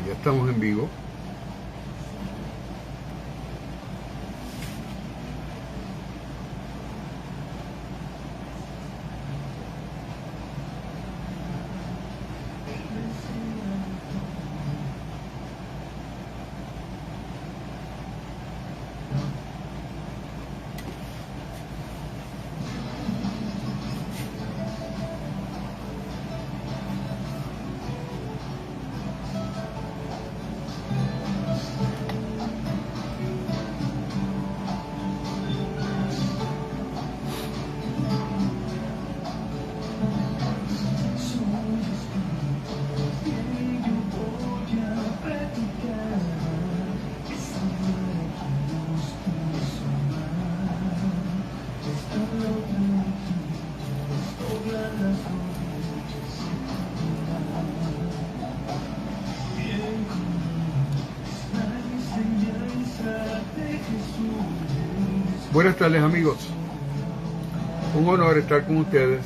Ya estamos en vivo. Buenas tardes, amigos. Un honor estar con ustedes.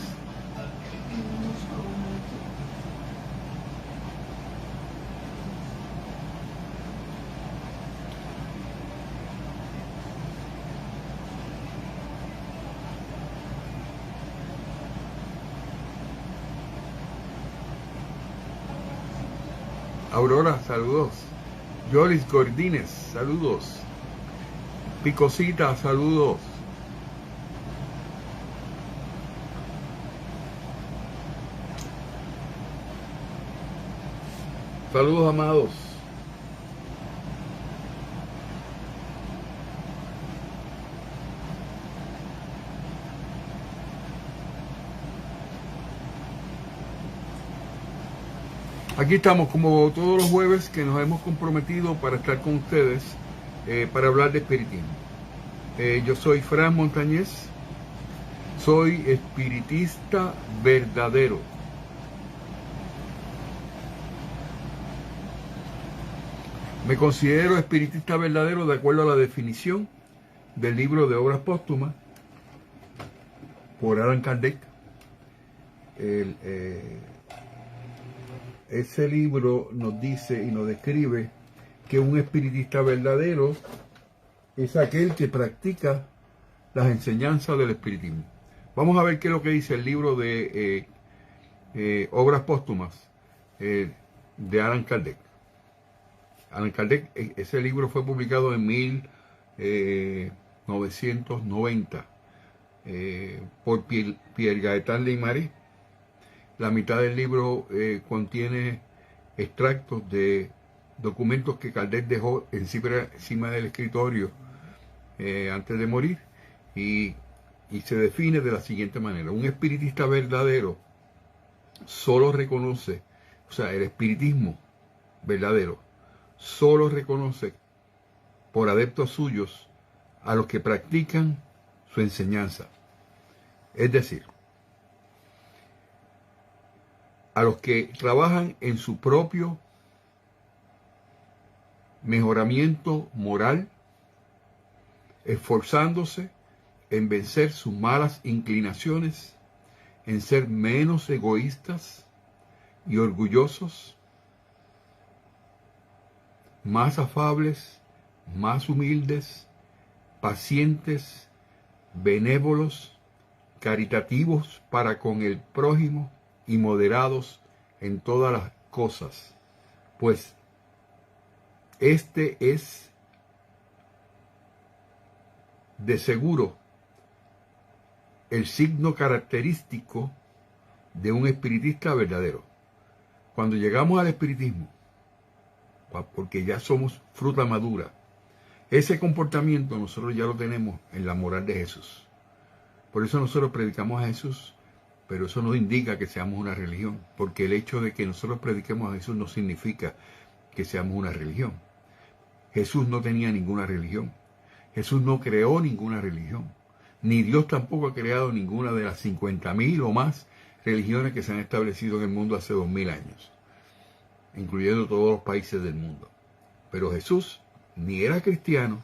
Aurora, saludos. Yolis Gordínez, saludos. Picosita, saludos. Saludos, amados. Aquí estamos como todos los jueves que nos hemos comprometido para estar con ustedes para hablar de espiritismo. Yo soy Fran Montañez, soy espiritista verdadero. Me considero espiritista verdadero de acuerdo a la definición del libro de Obras Póstumas por Allan Kardec. Ese libro nos dice y nos describe que un espiritista verdadero es aquel que practica las enseñanzas del espiritismo. Vamos a ver qué es lo que dice el libro de Obras Póstumas de Allan Kardec. Allan Kardec, ese libro fue publicado en 1990 por Pierre Gaëtan Leymarie. La mitad del libro contiene extractos de documentos que Kardec dejó encima del escritorio antes de morir y se define de la siguiente manera. Un espiritista verdadero solo reconoce, o sea, el espiritismo verdadero solo reconoce por adeptos suyos a los que practican su enseñanza. Es decir, a los que trabajan en su propio mejoramiento moral, esforzándose en vencer sus malas inclinaciones, en ser menos egoístas y orgullosos, más afables, más humildes, pacientes, benévolos, caritativos para con el prójimo y moderados en todas las cosas, pues este es de seguro el signo característico de un espiritista verdadero. Cuando llegamos al espiritismo, porque ya somos fruta madura, ese comportamiento nosotros ya lo tenemos en la moral de Jesús. Por eso nosotros predicamos a Jesús, pero eso no indica que seamos una religión, porque el hecho de que nosotros prediquemos a Jesús no significa que seamos una religión. Jesús no tenía ninguna religión. Jesús no creó ninguna religión. Ni Dios tampoco ha creado ninguna de las 50.000 o más religiones que se han establecido en el mundo hace 2000 años, incluyendo todos los países del mundo. Pero Jesús ni era cristiano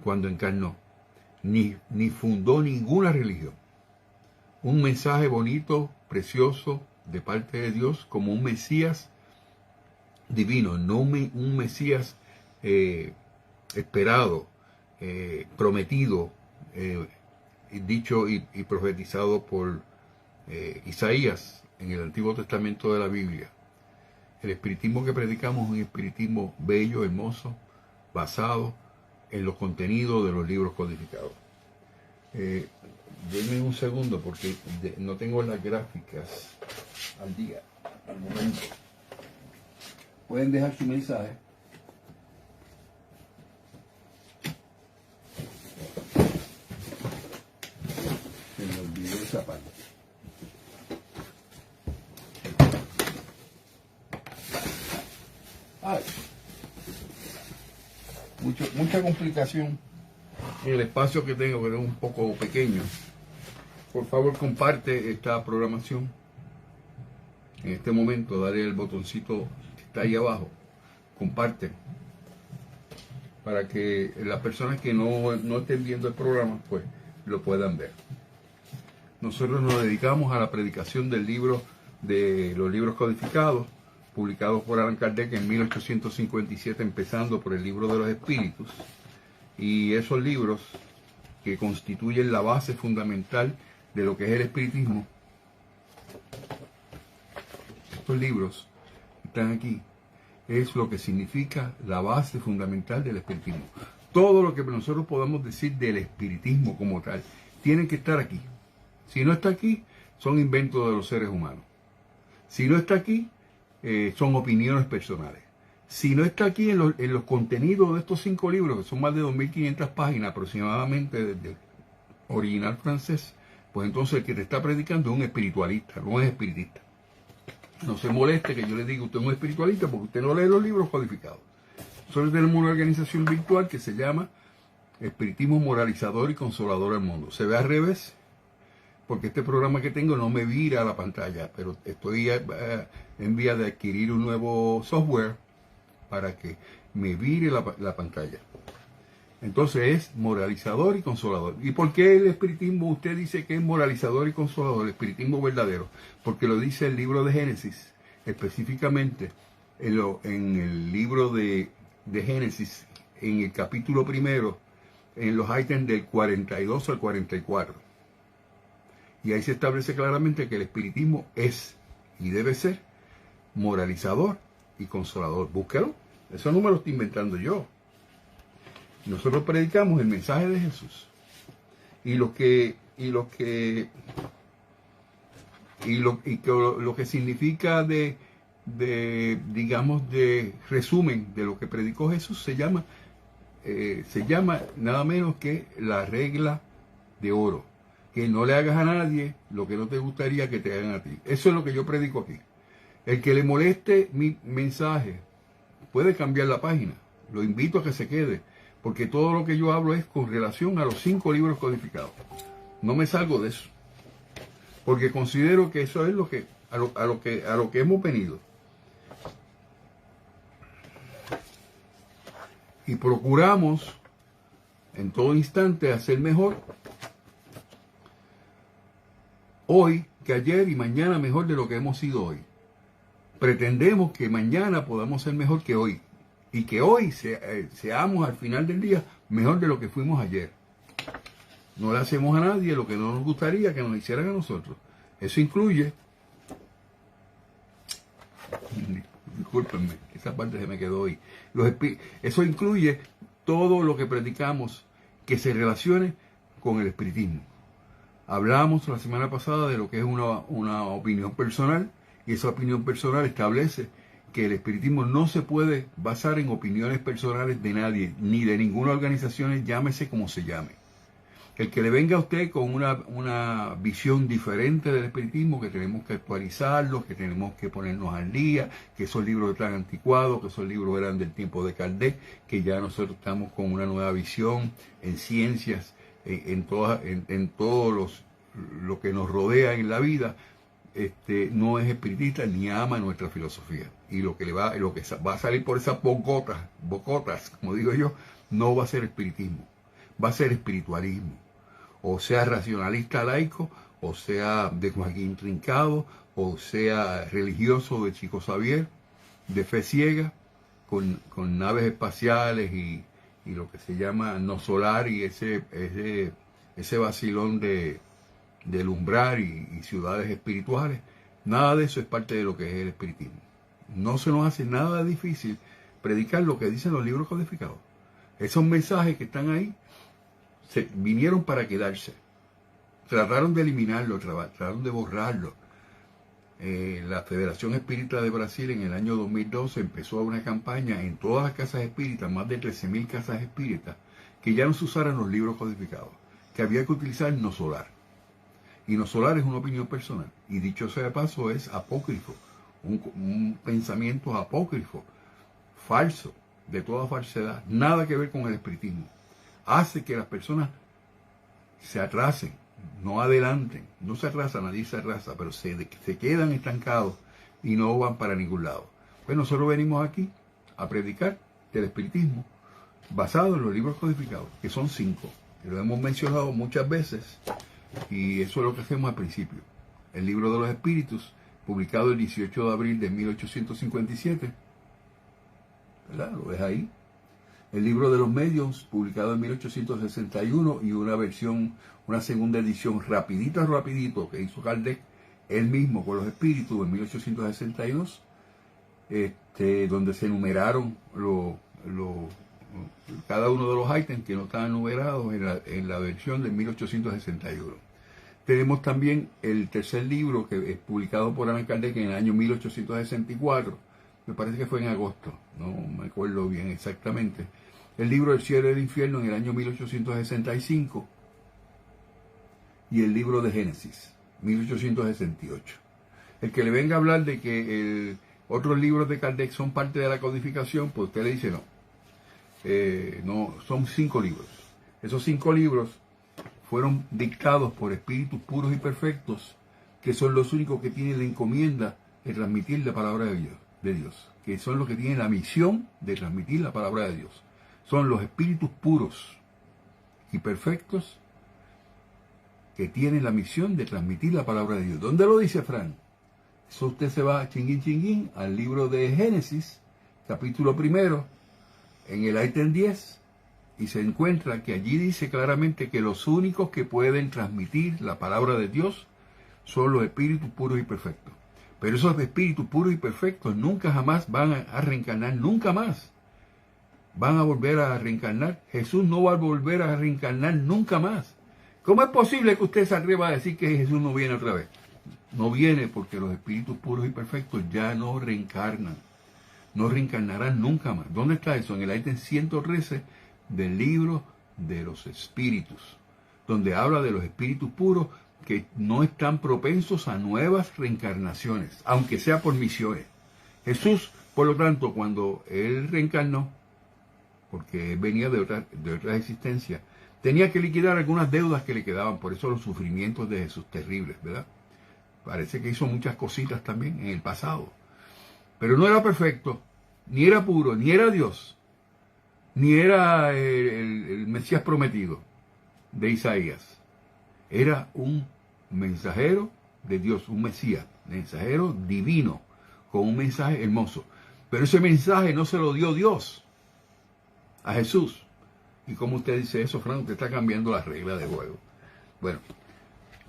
cuando encarnó, ni fundó ninguna religión. Un mensaje bonito, precioso, de parte de Dios, como un Mesías divino, no un Mesías esperado, prometido, dicho y profetizado por Isaías en el Antiguo Testamento de la Biblia. El espiritismo que predicamos es un espiritismo bello, hermoso, basado en los contenidos de los libros codificados. Denme un segundo porque no tengo las gráficas al día, al momento. Pueden dejar su mensaje. Se me olvidó esa parte. Ay, mucha complicación en el espacio que tengo, que es un poco pequeño. Por favor, comparte esta programación. En este momento, dale el botoncito que está ahí abajo. Comparte. Para que las personas que no estén viendo el programa, pues lo puedan ver. Nosotros nos dedicamos a la predicación del libro, de los libros codificados, publicados por Allan Kardec en 1857, empezando por el libro de los espíritus. Y esos libros que constituyen la base fundamental de lo que es el espiritismo, estos libros que están aquí, es lo que significa la base fundamental del espiritismo. Todo lo que nosotros podamos decir del espiritismo como tal, tiene que estar aquí. Si no está aquí, son inventos de los seres humanos. Si no está aquí, son opiniones personales. Si no está aquí en los contenidos de estos 5 libros, que son más de 2.500 páginas aproximadamente desde original francés, pues entonces el que te está predicando es un espiritualista, no es espiritista. No se moleste que yo le diga usted es un espiritualista porque usted no lee los libros codificados. Nosotros tenemos una organización virtual que se llama Espiritismo Moralizador y Consolador del Mundo. Se ve al revés, porque este programa que tengo no me vira a la pantalla, pero estoy en vía de adquirir un nuevo software para que me vire la pantalla. Entonces es moralizador y consolador. ¿Y por qué el espiritismo usted dice que es moralizador y consolador? El espiritismo verdadero. Porque lo dice el libro de Génesis, específicamente en el libro de Génesis, en el capítulo 1, en los ítems del 42 al 44. Y ahí se establece claramente que el espiritismo es y debe ser moralizador y consolador. Búsquelo. Eso no me lo estoy inventando yo. Nosotros predicamos el mensaje de Jesús. Y lo que significa digamos, de resumen de lo que predicó Jesús se llama nada menos que la regla de oro. Que no le hagas a nadie lo que no te gustaría que te hagan a ti. Eso es lo que yo predico aquí. El que le moleste mi mensaje puede cambiar la página. Lo invito a que se quede, porque todo lo que yo hablo es con relación a los 5 libros codificados. No me salgo de eso, porque considero que eso es a lo que hemos venido. Y procuramos en todo instante hacer mejor hoy que ayer y mañana mejor de lo que hemos sido hoy. Pretendemos que mañana podamos ser mejor que hoy y que hoy seamos al final del día mejor de lo que fuimos ayer. No le hacemos a nadie lo que no nos gustaría que nos hicieran a nosotros. Eso incluye, discúlpenme, esa parte se me quedó hoy. Eso incluye todo lo que predicamos que se relacione con el espiritismo. Hablamos la semana pasada de lo que es una opinión personal, y esa opinión personal establece que el espiritismo no se puede basar en opiniones personales de nadie, ni de ninguna organización, llámese como se llame. El que le venga a usted con una visión diferente del espiritismo, que tenemos que actualizarlo, que tenemos que ponernos al día, que esos libros están anticuados, que esos libros eran del tiempo de Kardec, que ya nosotros estamos con una nueva visión en ciencias, en todo lo que nos rodea en la vida, no es espiritista ni ama nuestra filosofía. Y lo que va a salir por esas bocotas, como digo yo, no va a ser espiritismo, va a ser espiritualismo. O sea racionalista laico, o sea de Joaquín Trincado, o sea religioso de Chico Xavier, de fe ciega, con naves espaciales y lo que se llama no solar y ese vacilón del umbral y ciudades espirituales. Nada de eso es parte de lo que es el espiritismo. No se nos hace nada difícil predicar lo que dicen los libros codificados. Esos mensajes que están ahí vinieron para quedarse. Trataron de eliminarlo, trataron de borrarlo. La Federación Espírita de Brasil en el año 2012 empezó una campaña en todas las casas espíritas, más de 13.000 casas espíritas, que ya no se usaran los libros codificados, que había que utilizar no solar. Y no solar es una opinión personal. Y dicho sea de paso, es apócrifo, un pensamiento apócrifo, falso, de toda falsedad, nada que ver con el espiritismo. Hace que las personas se atrasen, no adelanten, no se atrasa, nadie se atrasa, pero se quedan estancados y no van para ningún lado. Pues nosotros venimos aquí a predicar del espiritismo basado en los libros codificados, que son 5, que lo hemos mencionado muchas veces, y eso es lo que hacemos al principio. El libro de los espíritus, publicado el 18 de abril de 1857, ¿verdad? Lo ves ahí. El libro de los medios, publicado en 1861, y una segunda edición rapidito, que hizo Kardec, él mismo con los espíritus, en 1862, donde se enumeraron cada uno de los ítems que no estaban numerados en la versión de 1861. Tenemos también el tercer libro, que es publicado por Allan Kardec en el año 1864, me parece que fue en agosto, no me acuerdo bien exactamente. El libro del cielo y el infierno en el año 1865 y el libro de Génesis, 1868. El que le venga a hablar de que otros libros de Kardec son parte de la codificación, pues usted le dice no. No, son 5 libros. Esos 5 libros fueron dictados por espíritus puros y perfectos, que son los únicos que tienen la encomienda de transmitir la palabra de Dios, que son los que tienen la misión de transmitir la palabra de Dios. Son los espíritus puros y perfectos que tienen la misión de transmitir la palabra de Dios. ¿Dónde lo dice Fran? Eso usted se va chinguín al libro de Génesis, capítulo 1, en el ítem 10, y se encuentra que allí dice claramente que los únicos que pueden transmitir la palabra de Dios son los espíritus puros y perfectos. Pero esos espíritus puros y perfectos nunca jamás van a reencarnar, nunca más van a volver a reencarnar. Jesús no va a volver a reencarnar nunca más. ¿Cómo es posible que usted se atreva a decir que Jesús no viene otra vez? No viene porque los espíritus puros y perfectos ya no reencarnan. No reencarnarán nunca más. ¿Dónde está eso? En el ítem 113 del libro de los espíritus, donde habla de los espíritus puros que no están propensos a nuevas reencarnaciones, aunque sea por misiones. Jesús, por lo tanto, cuando él reencarnó, porque él venía de otra existencia, tenía que liquidar algunas deudas que le quedaban, por eso los sufrimientos de Jesús terribles, ¿verdad? Parece que hizo muchas cositas también en el pasado, pero no era perfecto, ni era puro, ni era Dios, ni era el Mesías prometido de Isaías. Era un mensajero de Dios, un Mesías, mensajero divino, con un mensaje hermoso. Pero ese mensaje no se lo dio Dios a Jesús. ¿Y cómo usted dice eso, Frank? Usted está cambiando las reglas de juego. Bueno,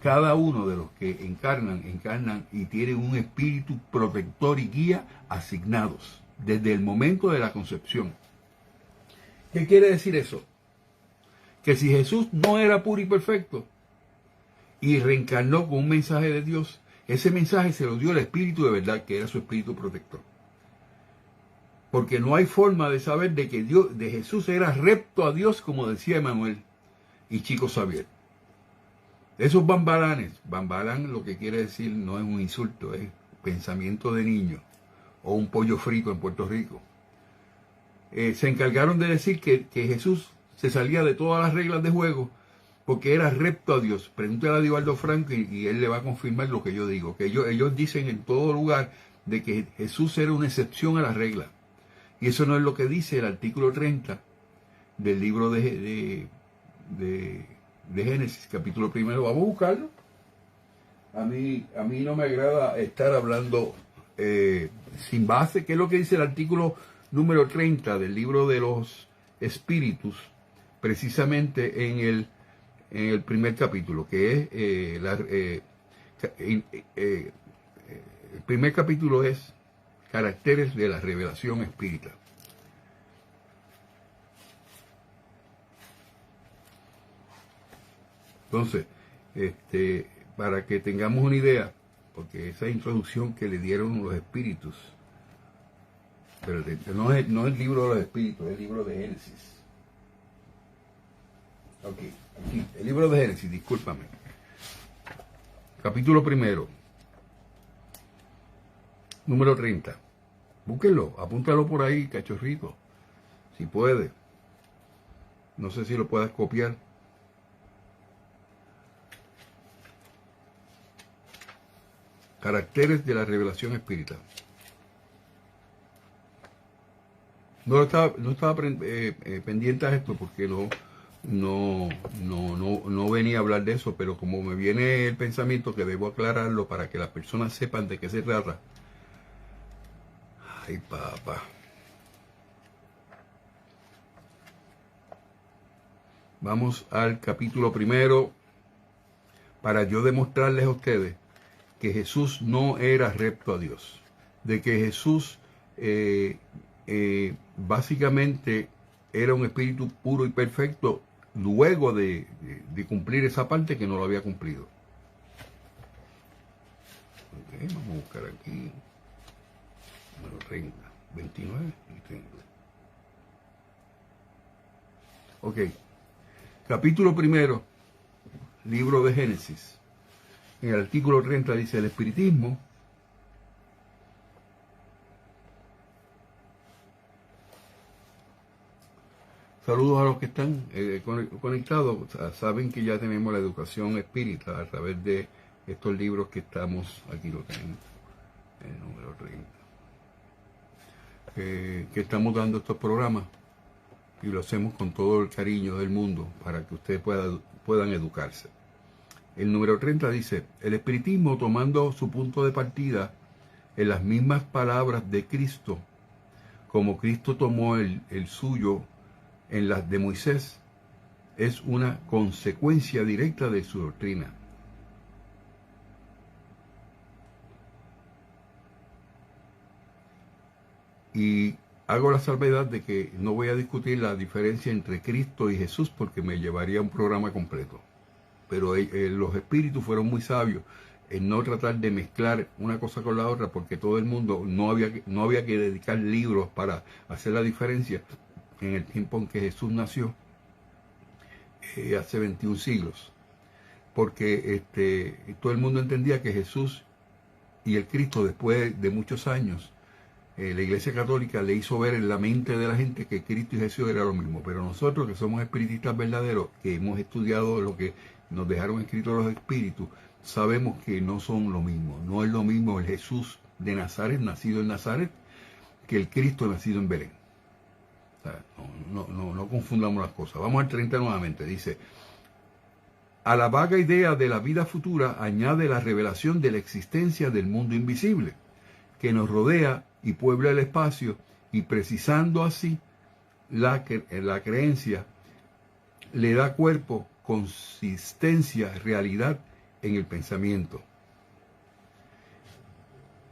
cada uno de los que encarnan y tienen un espíritu protector y guía asignados desde el momento de la concepción. ¿Qué quiere decir eso? Que si Jesús no era puro y perfecto y reencarnó con un mensaje de Dios, ese mensaje se lo dio el espíritu de verdad, que era su espíritu protector. Porque no hay forma de saber de que Jesús era recto a Dios, como decía Emanuel y Chico Xavier. Esos bambalanes, bambalán lo que quiere decir no es un insulto, es pensamiento de niño, o un pollo frito en Puerto Rico. Se encargaron de decir que Jesús se salía de todas las reglas de juego porque era recto a Dios. Pregúntale a Divaldo Franco y él le va a confirmar lo que yo digo, que ellos dicen en todo lugar de que Jesús era una excepción a la regla. Y eso no es lo que dice el artículo 30 del libro de Génesis, capítulo 1. Vamos a buscarlo. A mí no me agrada estar hablando sin base, que es lo que dice el artículo número 30 del libro de los espíritus, precisamente en el primer capítulo, que es el primer capítulo es caracteres de la revelación espírita. Entonces, para que tengamos una idea, porque esa introducción que le dieron los espíritus, pero no es el libro de los espíritus, es el libro de Génesis. Ok, aquí, el libro de Génesis, discúlpame. Capítulo primero, número 30. Búsquenlo, apúntalo por ahí, cachorrito, si puede. No sé si lo puedas copiar. Caracteres de la revelación espírita. No estaba pendiente a esto porque no venía a hablar de eso, pero como me viene el pensamiento que debo aclararlo para que las personas sepan de qué se trata. Ay, papá. Vamos al capítulo primero para yo demostrarles a ustedes que Jesús no era recto a Dios, de que Jesús básicamente era un espíritu puro y perfecto luego de cumplir esa parte que no lo había cumplido. Okay, vamos a buscar aquí, número 30, 29 y 30. Ok, capítulo primero, libro de Génesis. En el artículo 30 dice: el espiritismo saludos a los que están conectados. Saben que ya tenemos la educación espírita a través de estos libros que estamos, aquí lo tenemos, el número 30, que estamos dando estos programas y lo hacemos con todo el cariño del mundo para que ustedes puedan educarse. El número 30 dice: el espiritismo, tomando su punto de partida en las mismas palabras de Cristo, como Cristo tomó el suyo en las de Moisés, es una consecuencia directa de su doctrina. Y hago la salvedad de que no voy a discutir la diferencia entre Cristo y Jesús porque me llevaría un programa completo. Pero los espíritus fueron muy sabios en no tratar de mezclar una cosa con la otra, porque todo el mundo no había que dedicar libros para hacer la diferencia en el tiempo en que Jesús nació, hace 21 siglos. Porque todo el mundo entendía que Jesús y el Cristo, después de muchos años, la Iglesia Católica le hizo ver en la mente de la gente que Cristo y Jesús era lo mismo. Pero nosotros, que somos espiritistas verdaderos, que hemos estudiado lo que nos dejaron escritos los espíritus, sabemos que no son lo mismo. No es lo mismo el Jesús de Nazaret, nacido en Nazaret, que el Cristo nacido en Belén. O sea, no confundamos las cosas. Vamos al 30 nuevamente. Dice: a la vaga idea de la vida futura añade la revelación de la existencia del mundo invisible, que nos rodea y puebla el espacio, y precisando así la creencia, le da cuerpo, consistencia, realidad en el pensamiento.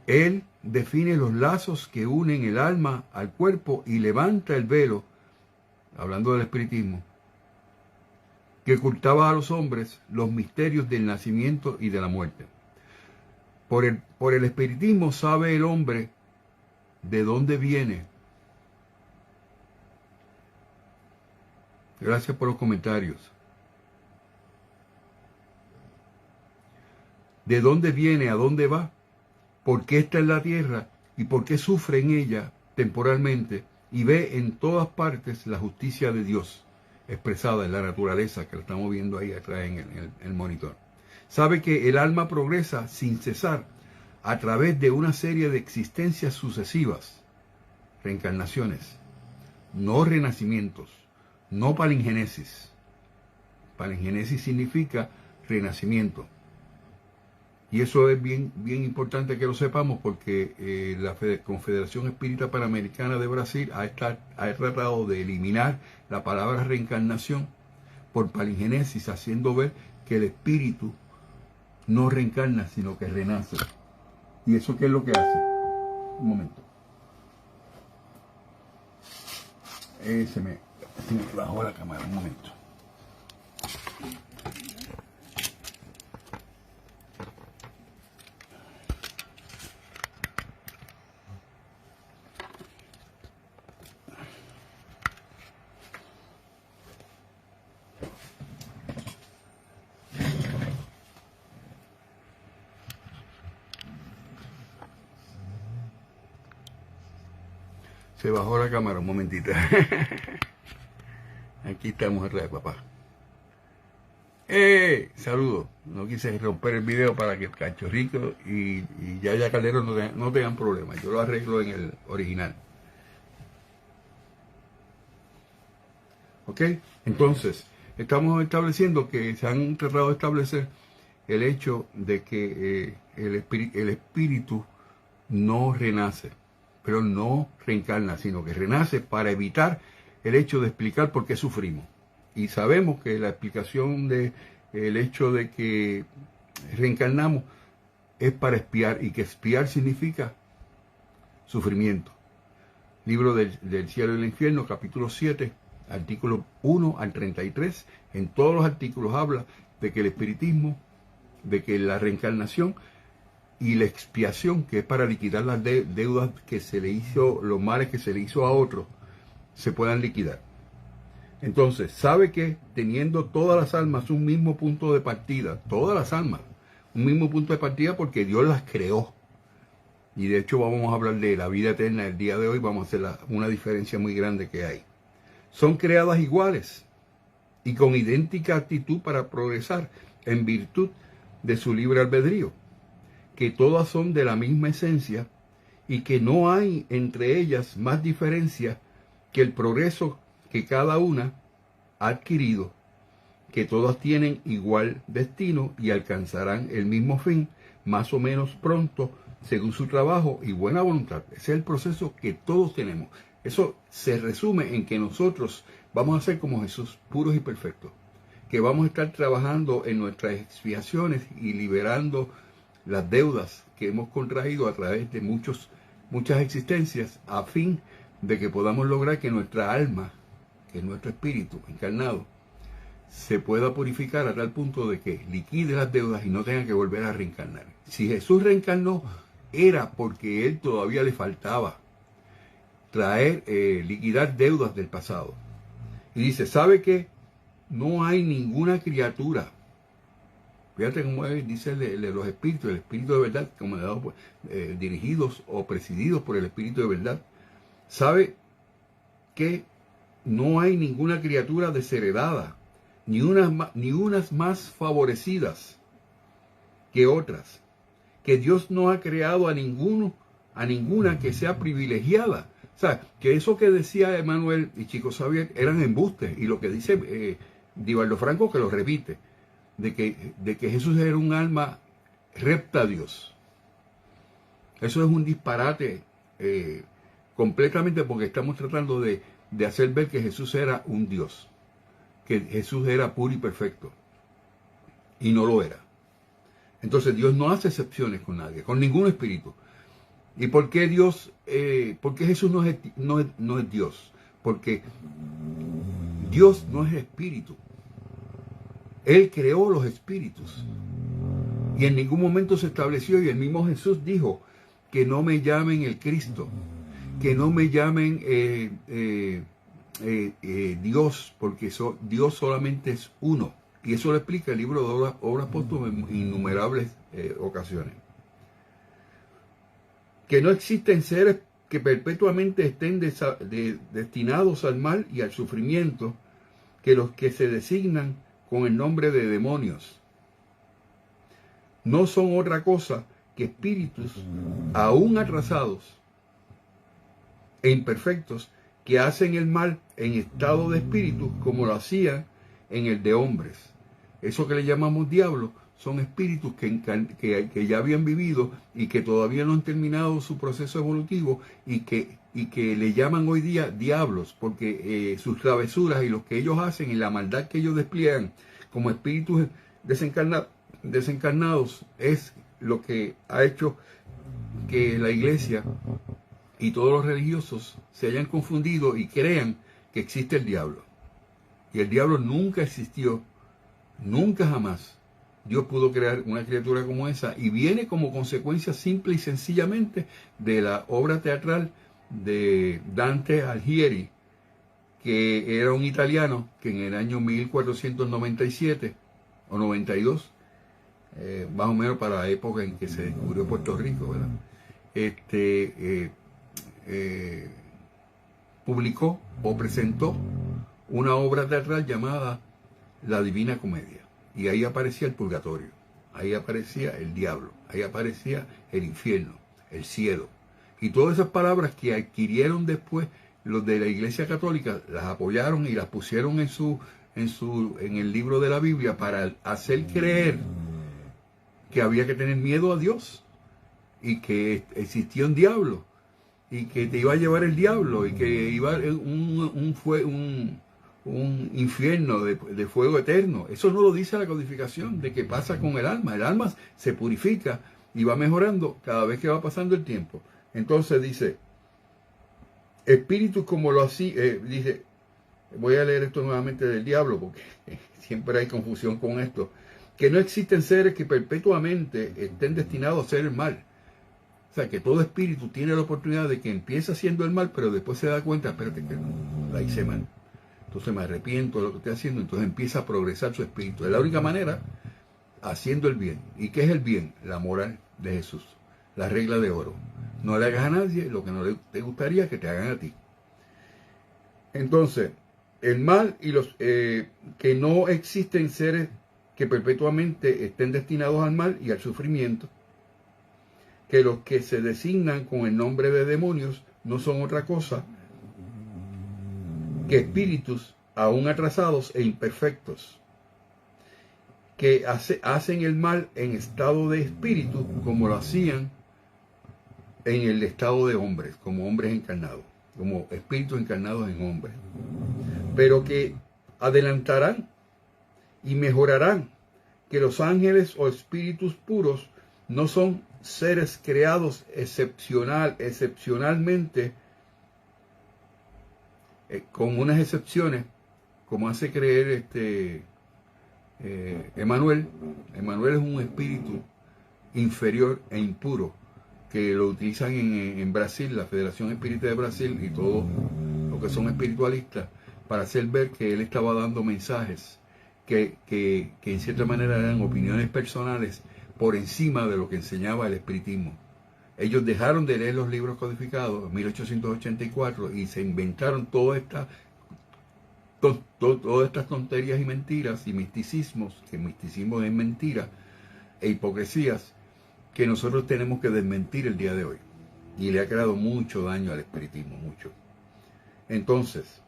Él define los lazos que unen el alma al cuerpo y levanta el velo, hablando del espiritismo, que ocultaba a los hombres los misterios del nacimiento y de la muerte. Por el espiritismo sabe el hombre de dónde viene. Gracias por los comentarios. ¿De dónde viene? ¿A dónde va? ¿Por qué está en la tierra? ¿Y por qué sufre en ella temporalmente? Y ve en todas partes la justicia de Dios expresada en la naturaleza, que la estamos viendo ahí atrás en el monitor. Sabe que el alma progresa sin cesar a través de una serie de existencias sucesivas, reencarnaciones, no renacimientos, no palingenesis. Palingenesis significa renacimiento. Y eso es bien importante que lo sepamos, porque la Confederación Espírita Panamericana de Brasil ha tratado de eliminar la palabra reencarnación por palingenesis, haciendo ver que el espíritu no reencarna, sino que renace. ¿Y eso qué es lo que hace? Un momento. Se me bajó la cámara, un momento. Se bajó la cámara, un momentito. Aquí estamos otra vez, papá. Saludos. No quise romper el video para que el Cachorrito y Yaya Caldero no tengan problemas. Yo lo arreglo en el original. ¿Ok? Entonces, estamos estableciendo que se han tratado de establecer el hecho de que el espíritu no renace, pero no reencarna, sino que renace para evitar el hecho de explicar por qué sufrimos. Y sabemos que la explicación del hecho de que reencarnamos es para expiar, y que expiar significa sufrimiento. Libro del cielo y el infierno, capítulo 7, artículos 1 al 33. En todos los artículos habla de que el espiritismo, de que la reencarnación y la expiación, que es para liquidar las deudas que se le hizo, los males que se le hizo a otros, se puedan liquidar. Entonces, sabe que teniendo todas las almas un mismo punto de partida, todas las almas, un mismo punto de partida, porque Dios las creó. Y de hecho vamos a hablar de la vida eterna el día de hoy, vamos a hacer una diferencia muy grande que hay. Son creadas iguales y con idéntica actitud para progresar en virtud de su libre albedrío, que todas son de la misma esencia y que no hay entre ellas más diferencia que el progreso que cada una ha adquirido, que todas tienen igual destino y alcanzarán el mismo fin más o menos pronto según su trabajo y buena voluntad. Ese es el proceso que todos tenemos. Eso se resume en que nosotros vamos a ser como Jesús, puros y perfectos, que vamos a estar trabajando en nuestras expiaciones y liberando las deudas que hemos contraído a través de muchas existencias, a fin de que podamos lograr que nuestra alma, que es nuestro espíritu encarnado, se pueda purificar a tal punto de que liquide las deudas y no tenga que volver a reencarnar. Si Jesús reencarnó, era porque él todavía le faltaba liquidar deudas del pasado. Y dice, ¿sabe qué? No hay ninguna criatura. Fíjate cómo dice los espíritus, el espíritu de verdad, como dirigidos o presididos por el espíritu de verdad. ¿Sabe que no hay ninguna criatura desheredada, ni unas más favorecidas que otras? Que Dios no ha creado a ninguna que sea privilegiada. O sea, que eso que decía Emmanuel y Chico Xavier eran embustes. Y lo que dice Divaldo Franco, que lo repite, de que Jesús era un alma recta a Dios. Eso es un disparate completamente, porque estamos tratando de hacer ver que Jesús era un Dios, que Jesús era puro y perfecto, y no lo era. Entonces Dios no hace excepciones con nadie, con ningún espíritu. ¿Y por qué Jesús no es Dios? Porque Dios no es espíritu. Él creó los espíritus. Y en ningún momento se estableció, y el mismo Jesús dijo, que no me llamen el Cristo, que no me llamen Dios, porque Dios solamente es uno. Y eso lo explica el libro de Obras Póstumas en innumerables ocasiones. Que no existen seres que perpetuamente estén destinados al mal y al sufrimiento, que los que se designan con el nombre de demonios no son otra cosa que espíritus aún atrasados e imperfectos, que hacen el mal en estado de espíritu como lo hacían en el de hombres. Eso que le llamamos diablo son espíritus que ya habían vivido y que todavía no han terminado su proceso evolutivo y que le llaman hoy día diablos, porque sus travesuras y lo que ellos hacen y la maldad que ellos despliegan como espíritus desencarnados es lo que ha hecho que la iglesia y todos los religiosos se hayan confundido y crean que existe el diablo. Y el diablo nunca existió, nunca jamás. Dios pudo crear una criatura como esa y viene como consecuencia simple y sencillamente de la obra teatral de Dante Alighieri, que era un italiano que en el año 1497 o 92, más o menos para la época en que se descubrió Puerto Rico, ¿verdad? Publicó o presentó una obra teatral llamada La Divina Comedia. Y ahí aparecía el purgatorio, ahí aparecía el diablo, ahí aparecía el infierno, el cielo. Y todas esas palabras que adquirieron después los de la Iglesia Católica, las apoyaron y las pusieron en el libro de la Biblia para hacer creer que había que tener miedo a Dios y que existía un diablo y que te iba a llevar el diablo y que iba un infierno de fuego eterno. Eso no lo dice la codificación de qué pasa con el alma. El alma se purifica y va mejorando cada vez que va pasando el tiempo. Entonces dice, espíritus como lo así, dice, voy a leer esto nuevamente del diablo porque siempre hay confusión con esto, que no existen seres que perpetuamente estén destinados a hacer el mal. O sea, que todo espíritu tiene la oportunidad de que empiece haciendo el mal, pero después se da cuenta, espérate que no, la hice mal. Entonces me arrepiento de lo que estoy haciendo, entonces empieza a progresar su espíritu. Es la única manera, haciendo el bien. ¿Y qué es el bien? La moral de Jesús, la regla de oro. No le hagas a nadie lo que no te gustaría que te hagan a ti. Entonces, el mal y los que no existen seres que perpetuamente estén destinados al mal y al sufrimiento, que los que se designan con el nombre de demonios no son otra cosa que espíritus aún atrasados e imperfectos, que hacen el mal en estado de espíritu como lo hacían en el estado de hombres, como hombres encarnados, como espíritus encarnados en hombres, pero que adelantarán y mejorarán, que los ángeles o espíritus puros no son seres creados excepcionalmente, con unas excepciones, como hace creer Emmanuel. Emmanuel es un espíritu inferior e impuro, que lo utilizan en Brasil, la Federación Espírita de Brasil y todos los que son espiritualistas, para hacer ver que él estaba dando mensajes que en cierta manera eran opiniones personales por encima de lo que enseñaba el espiritismo. Ellos dejaron de leer los libros codificados en 1884 y se inventaron todas estas tonterías y mentiras y misticismos, que misticismo es mentira, e hipocresías que nosotros tenemos que desmentir el día de hoy. Y le ha creado mucho daño al espiritismo, mucho. Entonces,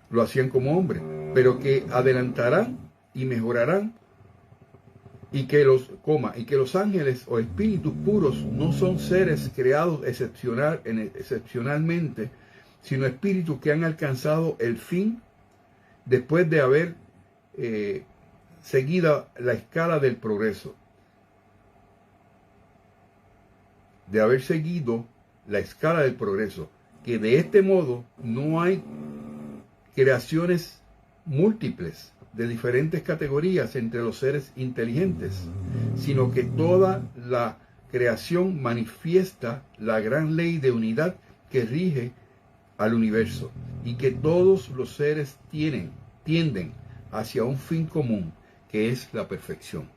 lo hacían como hombres, pero que adelantarán y mejorarán, y que los ángeles o espíritus puros no son seres creados excepcionalmente, sino espíritus que han alcanzado el fin después de haber seguido la escala del progreso. De haber seguido la escala del progreso, que de este modo no hay creaciones múltiples de diferentes categorías entre los seres inteligentes, sino que toda la creación manifiesta la gran ley de unidad que rige al universo, y que todos los seres tienden hacia un fin común, que es la perfección,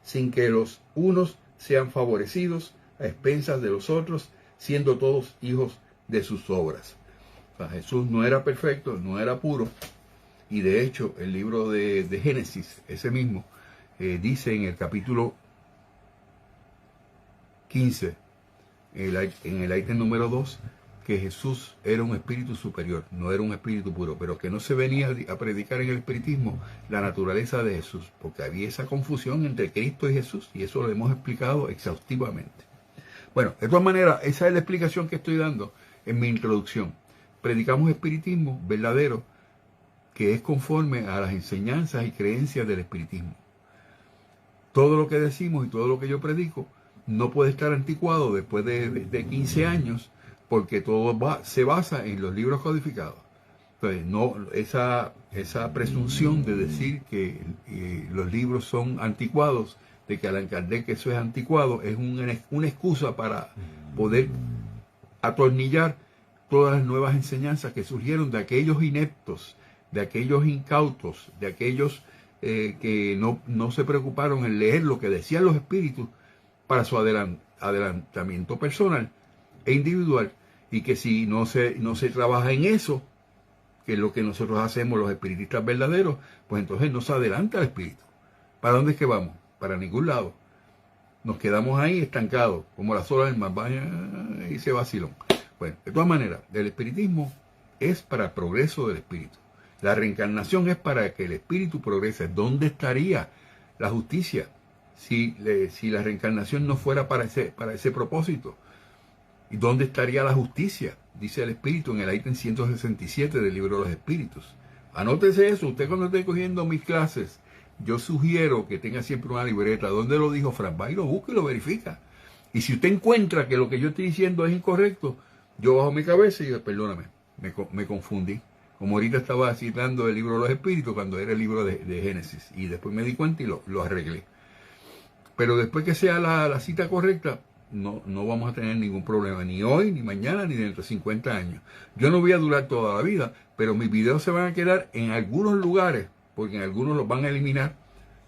sin que los unos sean favorecidos a expensas de los otros, siendo todos hijos de sus obras. O sea, Jesús no era perfecto, no era puro. Y de hecho, el libro de Génesis, ese mismo, dice en el capítulo 15, en el ítem número 2, que Jesús era un espíritu superior, no era un espíritu puro, pero que no se venía a predicar en el espiritismo la naturaleza de Jesús, porque había esa confusión entre Cristo y Jesús, y eso lo hemos explicado exhaustivamente. Bueno, de todas maneras, esa es la explicación que estoy dando en mi introducción. Predicamos espiritismo verdadero, que es conforme a las enseñanzas y creencias del espiritismo. Todo lo que decimos y todo lo que yo predico no puede estar anticuado después de 15 años, porque todo se basa en los libros codificados. Entonces, no, esa presunción de decir que los libros son anticuados, de que Allan Kardec eso es anticuado, es una excusa para poder atornillar todas las nuevas enseñanzas que surgieron de aquellos ineptos, de aquellos incautos, de aquellos que no se preocuparon en leer lo que decían los espíritus para su adelantamiento personal e individual, y que si no se trabaja en eso, que es lo que nosotros hacemos los espiritistas verdaderos, pues entonces no se adelanta el espíritu. ¿Para dónde es que vamos? Para ningún lado. Nos quedamos ahí estancados, como las olas del mar, y ese vacilón. Bueno, de todas maneras, el espiritismo es para el progreso del espíritu. La reencarnación es para que el espíritu progrese. ¿Dónde estaría la justicia si la reencarnación no fuera para ese propósito? ¿Y dónde estaría la justicia? Dice el espíritu en el ítem 167 del libro de los espíritus. Anótese eso. Usted, cuando esté cogiendo mis clases, yo sugiero que tenga siempre una libreta. ¿Dónde lo dijo Frank? Va y lo busca y lo verifica. Y si usted encuentra que lo que yo estoy diciendo es incorrecto, yo bajo mi cabeza y digo, perdóname, me confundí. Como ahorita estaba citando el libro de los espíritus cuando era el libro de Génesis. Y después me di cuenta y lo arreglé. Pero después que sea la cita correcta, no vamos a tener ningún problema, ni hoy, ni mañana, ni dentro de 50 años. Yo no voy a durar toda la vida, pero mis videos se van a quedar en algunos lugares, porque en algunos los van a eliminar,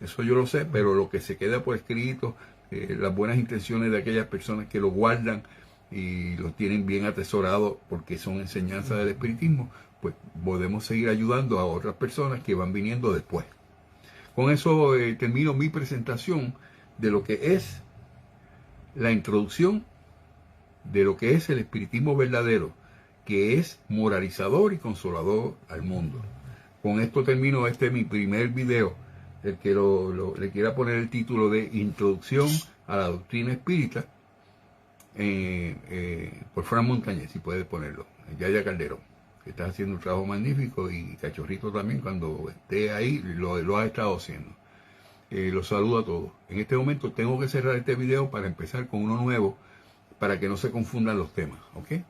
eso yo lo sé, pero lo que se queda por escrito, las buenas intenciones de aquellas personas que lo guardan y los tienen bien atesorados porque son enseñanzas del espiritismo, pues podemos seguir ayudando a otras personas que van viniendo después. Con eso termino mi presentación de lo que es la introducción de lo que es el espiritismo verdadero, que es moralizador y consolador al mundo. Con esto termino mi primer video. El que le quiera poner el título de Introducción a la Doctrina Espírita, por Fran Montañez, si puede ponerlo. Yaya Calderón, que está haciendo un trabajo magnífico, y Cachorrito también, cuando esté ahí, lo ha estado haciendo. Los saludo a todos. En este momento tengo que cerrar este video para empezar con uno nuevo, para que no se confundan los temas, ¿ok?